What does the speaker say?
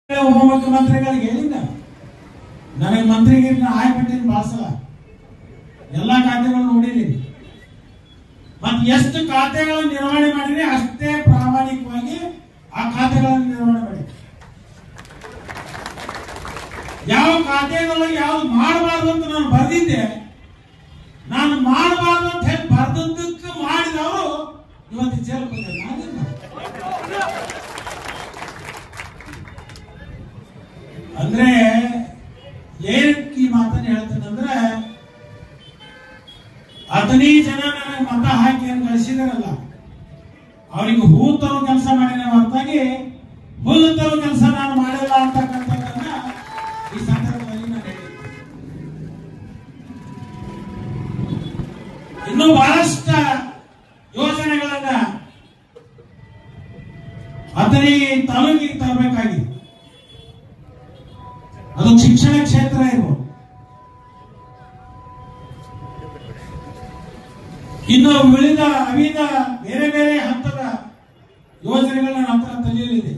ಉಪಮುಖ್ಯಮಂತ್ರಿಗಳಿಗೆ ಹೇಳಿದ್ದ ನನಗೆ ಮಂತ್ರಿಗಿರಿ ಆಯ್ಬಿಟ್ಟಿನಿ ಬಹಳ ಸಲ ಎಲ್ಲಾ ಖಾತೆಗಳು ನೋಡಿದೀನಿ ಮತ್ತೆ ಎಷ್ಟು ಖಾತೆಗಳನ್ನು ನಿರ್ವಹಣೆ ಮಾಡಿದ್ರೆ ಅಷ್ಟೇ ಪ್ರಾಮಾಣಿಕವಾಗಿ ಆ ಖಾತೆಗಳನ್ನು ನಿರ್ವಹಣೆ ಮಾಡಿ ಯಾವ ಖಾತೆಗಳು ಯಾವ್ದು ಮಾಡಬಾರ್ದು ಅಂತ ನಾನು ಬರೆದಿದ್ದೆ ನಾನು ಮಾಡಬಾರ್ದು ಅಂತ ಹೇಳಿ ಬರೆದದ್ದಕ್ಕೆ ಮಾಡಿದವರು ಇವತ್ತು ಜೈಲು ಬಂದಿಲ್ಲ ಅಂದ್ರೆ ಏನಕ್ಕೆ ಈ ಮಾತನ್ನು ಹೇಳ್ತೇನೆಂದ್ರೆ 15 ಜನ ನನಗೆ ಮತ ಹಾಕಿ ಏನು ಕಳಿಸಿದಾರಲ್ಲ ಅವರಿಗೆ ಹೂ ತರೋ ಕೆಲಸ ಮಾಡಿದ ಹೊರತಾಗಿ ಹುಲ್ಲು ತರೋ ಕೆಲಸ ನಾನು ಮಾಡಿಲ್ಲ ಅಂತಕ್ಕಂಥದ್ದನ್ನ ಈ ಸಂದರ್ಭದಲ್ಲಿ ನಾನು ಹೇಳಿದ್ದೆ. ಇನ್ನೂ ಬಹಳಷ್ಟು ಯೋಜನೆಗಳನ್ನ 15 ತಾಲೂಕಿಗೆ ತರಬೇಕಾಗಿದೆ. ಅದು ಶಿಕ್ಷಣ ಕ್ಷೇತ್ರ ಇರ್ಬೋದು, ಇನ್ನು ಉಳಿದ ಅವಿದ ಬೇರೆ ಬೇರೆ ಹಂತದ ಯೋಜನೆಗಳ ನನ್ನ ಹತ್ರ ತಲೆಯಲ್ಲಿದೆ.